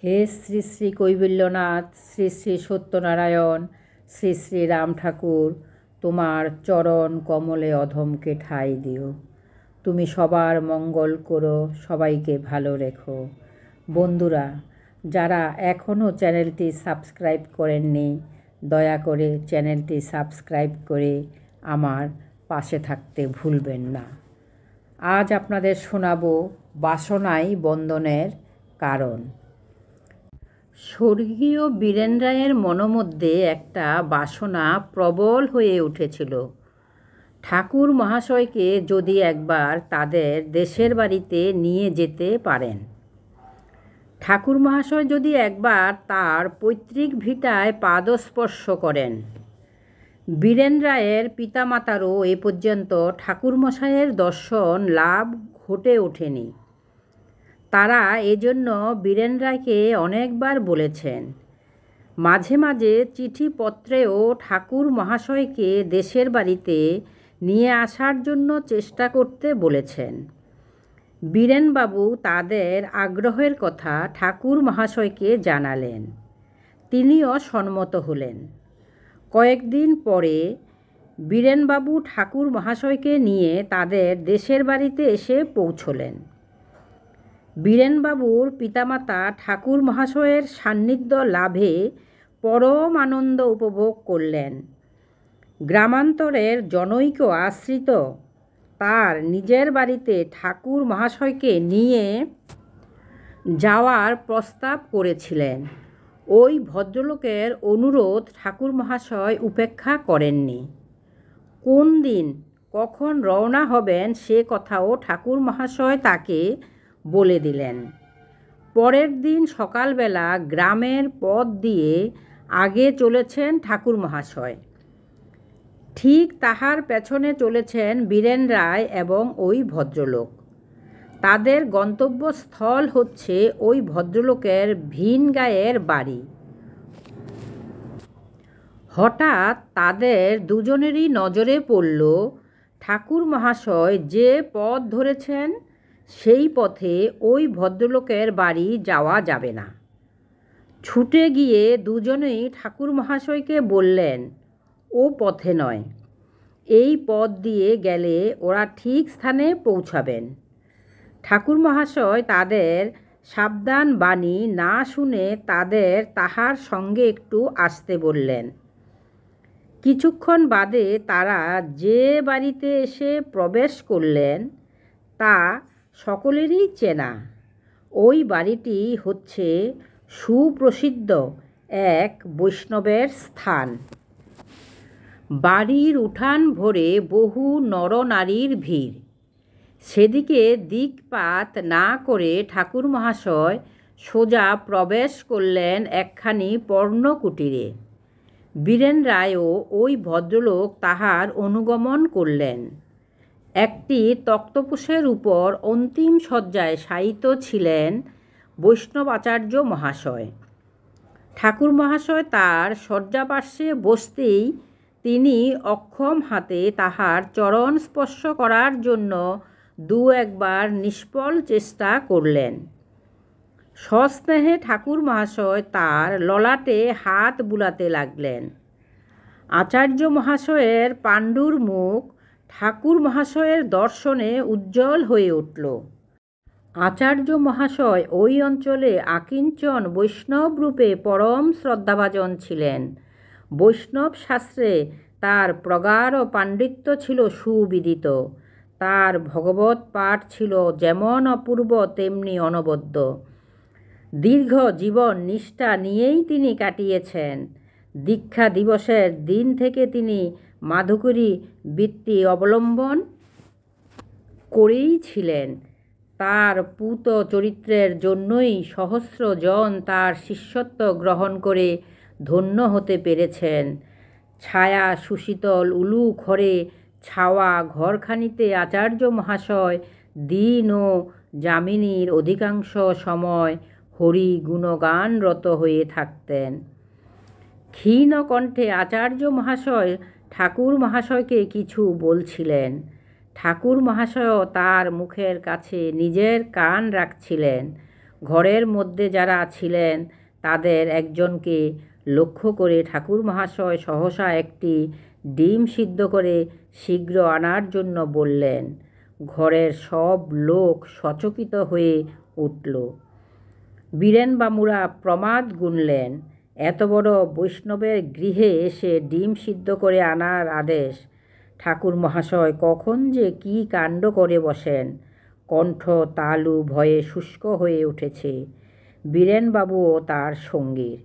হে শ্রী শ্রী কৈবল্যনাথ, শ্রী শ্রী সত্যনারায়ণ, শ্রী শ্রী রাম ঠাকুর, তোমার চরণ কমলে অধমকে ঠাঁই দিও। তুমি সবার মঙ্গল করো, সবাইকে ভালো রেখো। বন্ধুরা, যারা এখনও চ্যানেলটি সাবস্ক্রাইব করেননি, দয়া করে চ্যানেলটি সাবস্ক্রাইব করে আমার পাশে থাকতে ভুলবেন না। আজ আপনাদের শোনাবো বাসনাই বন্ধনের কারণ। স্বর্গীয় বীরেন রায়ের মনোমধ্যে একটা বাসনা প্রবল হয়ে উঠেছিল। ঠাকুর মহাশয়কে যদি একবার তাদের দেশের বাড়িতে নিয়ে যেতে পারেন, ঠাকুর মহাশয় যদি একবার তার পৈতৃক ভিটায় পাদস্পর্শ করেন। বীরেন রায়ের পিতামাতারও এ পর্যন্ত ঠাকুরমশাইয়ের দর্শন লাভ ঘটে ওঠেনি। তারা এজন্য বীরেন রায়কে অনেকবার বলেছেন, মাঝে মাঝে চিঠিপত্রেও ঠাকুর মহাশয়কে দেশের বাড়িতে নিয়ে আসার জন্য চেষ্টা করতে বলেছেন। বীরেনবাবু তাদের আগ্রহের কথা ঠাকুর মহাশয়কে জানালেন। তিনিও সম্মত হলেন। কয়েকদিন পরে বীরেনবাবু ঠাকুর মহাশয়কে নিয়ে তাদের দেশের বাড়িতে এসে পৌঁছলেন। বীরেনবাবুর পিতামাতা ঠাকুর মহাশয়ের সান্নিধ্য লাভে পরম আনন্দ উপভোগ করলেন। গ্রামান্তরের জনৈক আশ্রিত তার নিজের বাড়িতে ঠাকুর মহাশয়কে নিয়ে যাওয়ার প্রস্তাব করেছিলেন। ওই ভদ্রলোকের অনুরোধ ঠাকুর মহাশয় উপেক্ষা করেননি। কোন দিন কখন রওনা হবেন সে কথাও ঠাকুর মহাশয় তাকে বলে দিলেন। পরের দিন সকালবেলা গ্রামের পথ দিয়ে আগে চলেছেন ঠাকুর মহাশয়। ঠিক তাহার পেছনে চলেছেন বীরেন রায় এবং ওই ভদ্রলোক। তাদের গন্তব্যস্থল হচ্ছে ওই ভদ্রলোকের ভিন গাঁয়ের বাড়ি। হঠাৎ তাদের দুজনেরই নজরে পড়ল, ঠাকুর মহাশয় যে পথ ধরেছেন সেই পথে ওই ভদ্রলোকের বাড়ি যাওয়া যাবে না। ছুটে গিয়ে দুজনেই ঠাকুর মহাশয়কে বললেন, ও পথে নয়, এই পথ দিয়ে গেলে ওরা ঠিক স্থানে পৌঁছাবেন। ঠাকুর মহাশয় তাদের সাবধান বাণী না শুনে তাদের তাহার সঙ্গে একটু আসতে বললেন। কিছুক্ষণ বাদে তারা যে বাড়িতে এসে প্রবেশ করলেন তা সকলেরই চেনা। ওই বাড়িটি হচ্ছে সুপ্রসিদ্ধ এক বৈষ্ণবের স্থান। বাড়ির উঠান ভরে বহু নরনারীর ভিড়। সেদিকে দিকপাত না করে ঠাকুর মহাশয় সোজা প্রবেশ করলেন একখানি পর্ণকুটিরে। বীরেন রায়ও ওই ভদ্রলোক তাহার অনুগমন করলেন। একটি তক্তপোশের উপর অন্তিম শয্যায় শায়িত ছিলেন বৈষ্ণবাচার্য মহাশয়। ঠাকুর মহাশয় তার শয্যাপার্শ্বে বসতেই তিনি অক্ষম হাতে তাহার চরণ স্পর্শ করার জন্য দু একবার নিষ্ফল চেষ্টা করলেন। সস্নেহে ঠাকুর মহাশয় তার ললাটে হাত বুলাতে লাগলেন। আচার্য মহাশয়ের পাণ্ডুর মুখ ঠাকুর মহাশয়ের দর্শনে উজ্জ্বল হয়ে উঠল। আচার্য মহাশয় ওই অঞ্চলে আকিঞ্চন বৈষ্ণব রূপে পরম শ্রদ্ধাভাজন ছিলেন। বৈষ্ণব শাস্ত্রে তার প্রগাঢ় পাণ্ডিত্য ছিল সুবিদিত। তার ভগবত পাঠ ছিল যেমন অপূর্ব তেমনি অনবদ্য। দীর্ঘ জীবন নিষ্ঠা নিয়েই তিনি কাটিয়েছেন। দীক্ষা দিবসের দিন থেকে তিনি মাধুকরী বৃত্তি অবলম্বন করেই ছিলেন। তার পূত চরিত্রের জন্যই সহস্র জন তার শিষ্যত্ব গ্রহণ করে ধন্য হতে পেরেছেন। ছায়া সুশীতল উলু ঘরে ছাওয়া ঘরখানিতে আচার্য মহাশয় দিন ও যামিনীর অধিকাংশ সময় হরি গুণগানরত হয়ে থাকতেন। ক্ষীণ কণ্ঠে আচার্য মহাশয় ঠাকুর মহাশয়কে কিছু বলছিলেন। ঠাকুর মহাশয়ও তার মুখের কাছে নিজের কান রাখছিলেন। ঘরের মধ্যে যারা ছিলেন তাদের একজনকে লক্ষ্য করে ঠাকুর মহাশয় সহসা একটি ডিম সিদ্ধ করে শীঘ্র আনার জন্য বললেন। ঘরের সব লোক সচকিত হয়ে উঠল। বীরেনবাবুরা প্রমাদ গুনলেন, এত বড় বৈষ্ণবের গৃহে এসে ডিম সিদ্ধ করে আনার আদেশ! ঠাকুর মহাশয় কখন যে কী কাণ্ড করে বসেন! কণ্ঠ তালু ভয়ে শুষ্ক হয়ে উঠেছে বীরেনবাবু ও তার সঙ্গীর।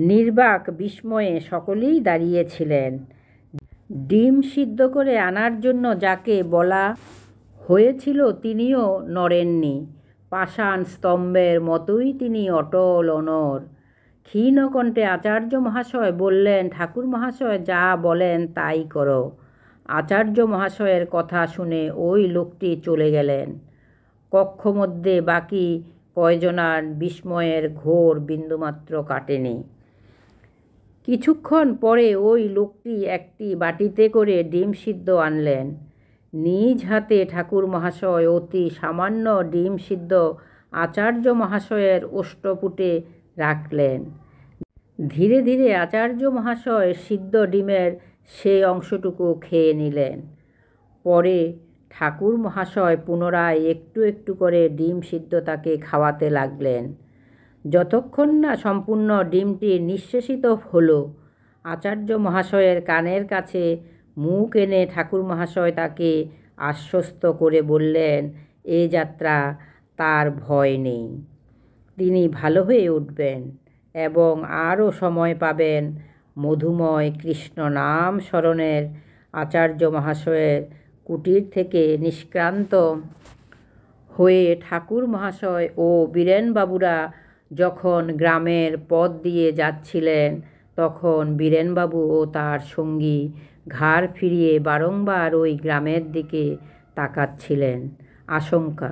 নির্বাক বিস্ময়ে সকলেই দাঁড়িয়েছিলেন। ডিম সিদ্ধ করে আনার জন্য যাকে বলা হয়েছিল তিনিও নড়েননি। পাষাণ স্তম্ভের মতোই তিনি অটল অনড়। ক্ষীণ কণ্ঠে আচার্য মহাশয় বললেন, ঠাকুর মহাশয় যা বলেন তাই করো। আচার্য মহাশয়ের কথা শুনে ওই লোকটি চলে গেলেন। কক্ষমধ্যে বাকি কয়জনার বিস্ময়ের ঘোর বিন্দুমাত্র কাটেনি। কিছুক্ষণ পরে ওই লোকটি একটি বাটিতে করে ডিম সিদ্ধ আনলেন। নিজ হাতে ঠাকুর মহাশয় অতি সামান্য ডিম সিদ্ধ আচার্য মহাশয়ের ওষ্ঠপুটে রাখলেন। ধীরে ধীরে আচার্য মহাশয় সিদ্ধ ডিমের সেই অংশটুকু খেয়ে নিলেন। পরে ঠাকুর মহাশয় পুনরায় একটু একটু করে ডিম সিদ্ধ তাকে খাওয়াতে লাগলেন। যতক্ষণ না সম্পূর্ণ ডিমটি নিঃশেষিত হলো, আচার্য মহাশয়ের কানের কাছে মুখ এনে ঠাকুর মহাশয় তাকে আশ্বস্ত করে বললেন, এ যাত্রা তার ভয় নেই, তিনি ভালো হয়ে উঠবেন এবং আরও সময় পাবেন মধুময় কৃষ্ণ নাম স্মরণের। আচার্য মহাশয়ের কুটির থেকে নিষ্ক্রান্ত হয়ে ঠাকুর মহাশয় ও বীরেনবাবুরা যখন গ্রামের পথ দিয়ে যাচ্ছিলেন, তখন বীরেনবাবু ও তার সঙ্গী ঘাড় ফিরিয়ে বারংবার ওই গ্রামের দিকে তাকাচ্ছিলেন। আশঙ্কা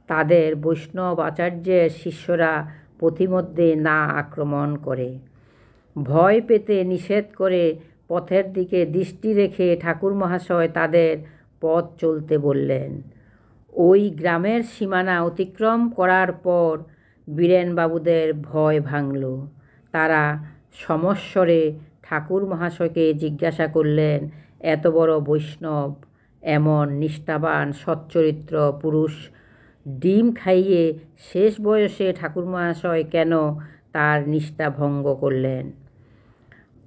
তাদের বৈষ্ণব আচার্যের শিষ্যরা পথিমধ্যে না আক্রমণ করে। ভয় পেতে নিষেধ করে পথের দিকে দৃষ্টি রেখে ঠাকুর মহাশয় তাদের পথ চলতে বললেন। ওই গ্রামের সীমানা অতিক্রম করার পর বীরেনবাবুদের ভয় ভাঙল। তারা সমস্বরে ঠাকুর মহাশয়কে জিজ্ঞাসা করলেন, এত বড় বৈষ্ণব, এমন নিষ্ঠাবান সচ্চরিত্র পুরুষ ডিম খাইয়ে শেষ বয়সে ঠাকুর মহাশয় কেন তার নিষ্ঠা ভঙ্গ করলেন?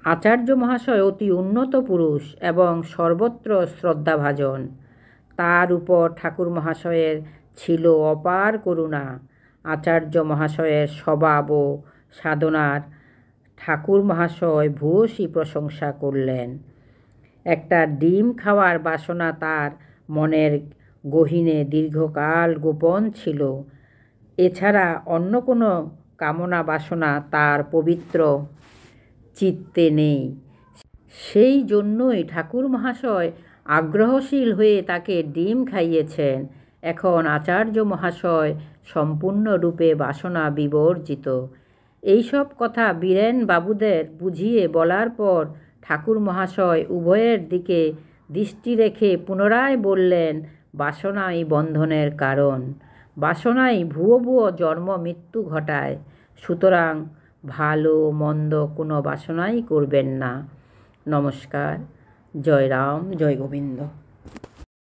আচার্য মহাশয় অতি উন্নত পুরুষ এবং সর্বত্র শ্রদ্ধাভাজন। তার উপর ঠাকুর মহাশয়ের ছিল অপার করুণা। আচার্য মহাশয়ের স্বভাব ও সাধনার ঠাকুর মহাশয় ভূয়সী প্রশংসা করলেন। একটা ডিম খাওয়ার বাসনা তার মনের গহীনে দীর্ঘকাল গোপন ছিল। এছাড়া অন্য কোনো কামনা বাসনা তার পবিত্র চিত্তে নেই। সেই জন্যই ঠাকুর মহাশয় আগ্রহশীল হয়ে তাকে ডিম খাইয়েছেন। এখন আচার্য মহাশয় সম্পূর্ণরূপে বাসনা বিবর্জিত। এইসব কথা বীরেনবাবুদের বুঝিয়ে বলার পর ঠাকুর মহাশয় উভয়ের দিকে দৃষ্টি রেখে পুনরায় বললেন, বাসনাই বন্ধনের কারণ। বাসনাই ভুয়ো ভুয়ো জন্ম মৃত্যু ঘটায়। সুতরাং ভালো মন্দ কোনো বাসনাই করবেন না। নমস্কার। জয় রাম, জয় গোবিন্দ।